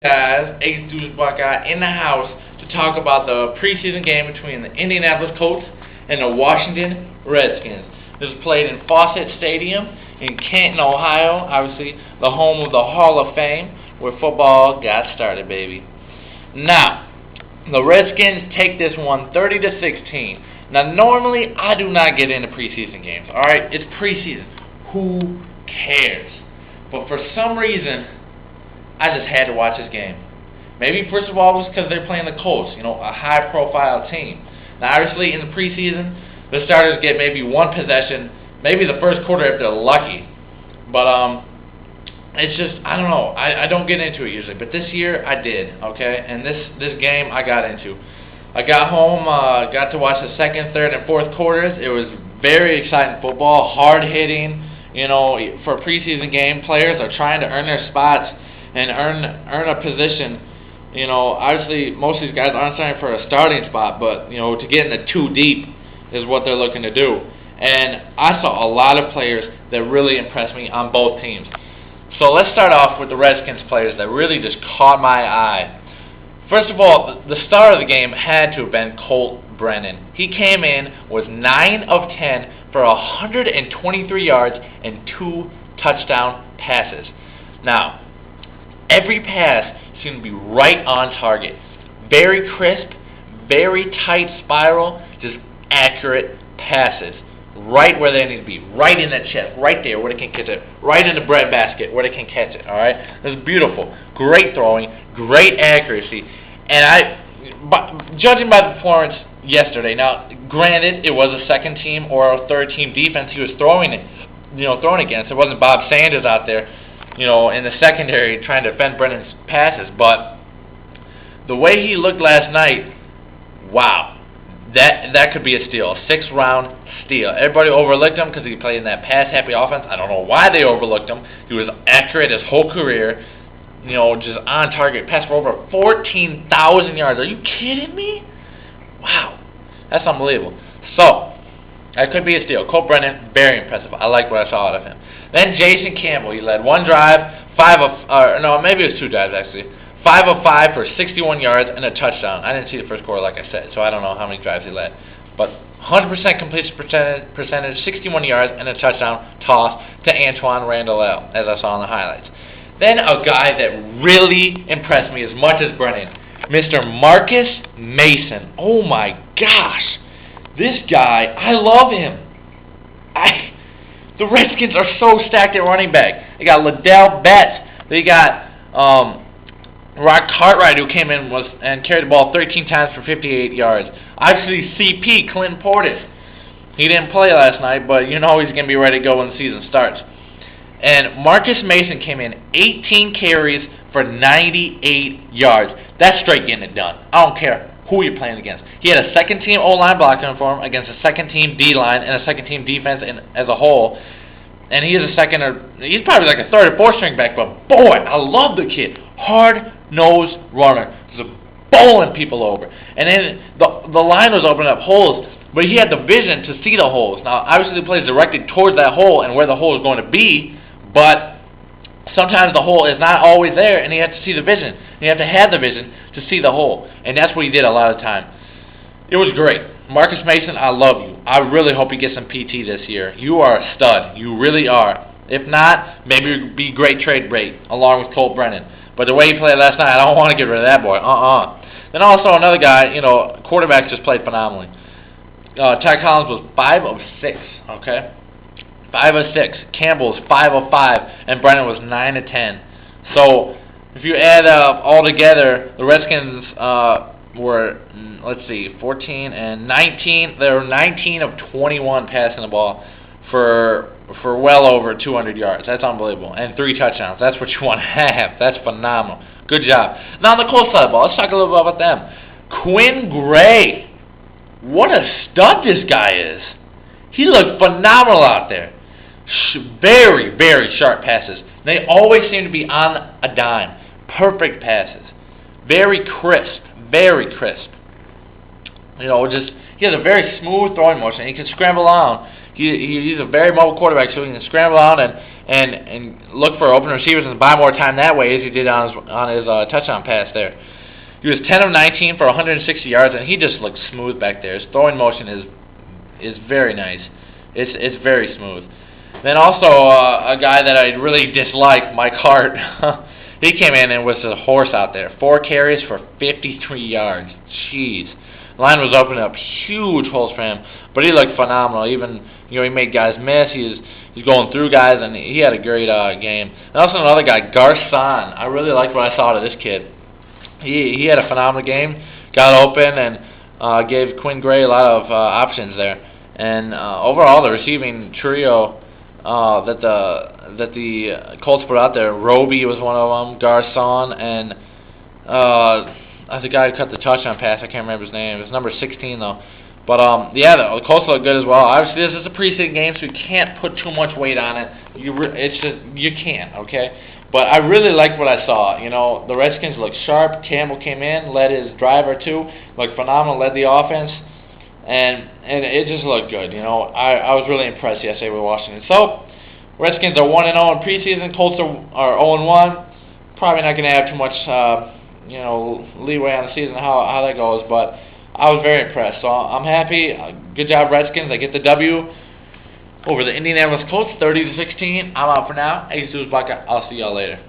Guys, Ace Deuce Buckeye in the house to talk about the preseason game between the Indianapolis Colts and the Washington Redskins. This was played in Fawcett Stadium in Canton, Ohio, obviously the home of the Hall of Fame, where football got started, baby. Now, the Redskins take this one 30-16. Now, normally I do not get into preseason games. All right, it's preseason. Who cares? But for some reason, I just had to watch this game. Maybe first of all it was because they're playing the Colts, a high-profile team. Now, obviously, in the preseason, the starters get maybe one possession, maybe the first quarter if they're lucky. But it's just, I don't know. I don't get into it usually, but this year I did. Okay, and this game I got into. I got home, got to watch the second, third, and fourth quarters. It was very exciting football, hard hitting. For a preseason game, players are trying to earn their spots and earn a position. Obviously most of these guys aren't signing for a starting spot, but to get in the two deep is what they're looking to do. And I saw a lot of players that really impressed me on both teams. So let's start off with the Redskins players that really just caught my eye. First of all, the star of the game had to have been Colt Brennan. He came in, was 9 of 10 for 123 yards and 2 touchdown passes. Now, every pass seemed to be right on target. Very crisp, very tight spiral, just accurate passes. Right where they need to be. Right in that chest. Right there where they can catch it. Right in the breadbasket where they can catch it. Alright? It was beautiful. Great throwing. Great accuracy. And judging by the performance yesterday, now, granted, it was a second team or a third team defense he was throwing against. It wasn't Bob Sanders out there, in the secondary trying to defend Brennan's passes. But the way he looked last night, wow, that could be a steal, a 6th-round steal. Everybody overlooked him because he played in that pass-happy offense. I don't know why they overlooked him. He was accurate his whole career, just on target. Passed for over 14,000 yards. Are you kidding me? Wow, that's unbelievable. So, that could be a steal. Colt Brennan, very impressive. I like what I saw out of him. Then Jason Campbell, he led one drive, maybe it was 2 drives actually. 5 of 5 for 61 yards and a touchdown. I didn't see the first quarter, like I said, so I don't know how many drives he led. But 100% completion percentage, 61 yards and a touchdown toss to Antoine Randall, as I saw in the highlights. Then a guy that really impressed me as much as Brennan, Mr. Marcus Mason. Oh my gosh. This guy, I love him. The Redskins are so stacked at running back. They got Liddell Betts. They got Rock Cartwright, who came in and carried the ball 13 times for 58 yards. Obviously, CP, Clinton Portis. He didn't play last night, but he's going to be ready to go when the season starts. And Marcus Mason came in 18 carries for 98 yards. That's straight getting it done. I don't care who you're playing against. He had a second-team O-line blocking for him against a second-team D-line and a second-team defense as a whole. And he's he's probably like a third or fourth string back, but boy, I love the kid. Hard-nosed runner. Just bowling people over. And then the line was opening up holes, but he had the vision to see the holes. Now, obviously the play is directed towards that hole and where the hole is going to be, but sometimes the hole is not always there, and you have to see the vision. You have to have the vision to see the hole, and that's what he did a lot of the time. It was great. Marcus Mason, I love you. I really hope you get some PT this year. You are a stud. You really are. If not, maybe it would be great trade bait along with Colt Brennan. But the way he played last night, I don't want to get rid of that boy. Then also another guy, quarterback just played phenomenally. Ty Collins was 5 of 6, okay? 5 of 6. Campbell was 5 of 5, and Brennan was 9 of 10. So if you add up all together, the Redskins were 14 and 19. They were 19 of 21 passing the ball for well over 200 yards. That's unbelievable. And 3 touchdowns. That's what you want to have. That's phenomenal. Good job. Now on the Colts side of the ball, let's talk a little bit about them. Quinn Gray. What a stud this guy is. He looked phenomenal out there. Very, very sharp passes. They always seem to be on a dime. Perfect passes. Very crisp. Very crisp. Just he has a very smooth throwing motion. He can scramble around. He's a very mobile quarterback, so he can scramble around and look for open receivers and buy more time that way, as he did on his touchdown pass there. He was 10 of 19 for 160 yards, and he just looks smooth back there. His throwing motion is very nice. It's very smooth. Then also a guy that I really dislike, Mike Hart. He came in and was a horse out there. 4 carries for 53 yards. Jeez. The line was opening up huge holes for him, but he looked phenomenal. Even he made guys miss. He's going through guys, and he had a great game. And also another guy, Garson. I really liked what I saw of this kid. He had a phenomenal game. Got open and gave Quinn Gray a lot of options there. And overall, the receiving trio that the Colts put out there, Roby was one of them, Garson, and the guy who cut the touchdown pass. I can't remember his name. It was number 16 though. But the Colts look good as well. Obviously, this is a preseason game, so you can't put too much weight on it. You can't, okay? But I really liked what I saw. The Redskins looked sharp. Campbell came in, led his drive or two, looked phenomenal, led the offense, and it just looked good. I was really impressed yesterday with Washington. So, Redskins are 1-0 in preseason. Colts are 0-1. Probably not going to have too much leeway on the season, how that goes, but I was very impressed. So I'm happy. Good job, Redskins. I get the W over the Indianapolis Colts, 30-16. I'm out for now. Jesus Bucket. I'll see y'all later.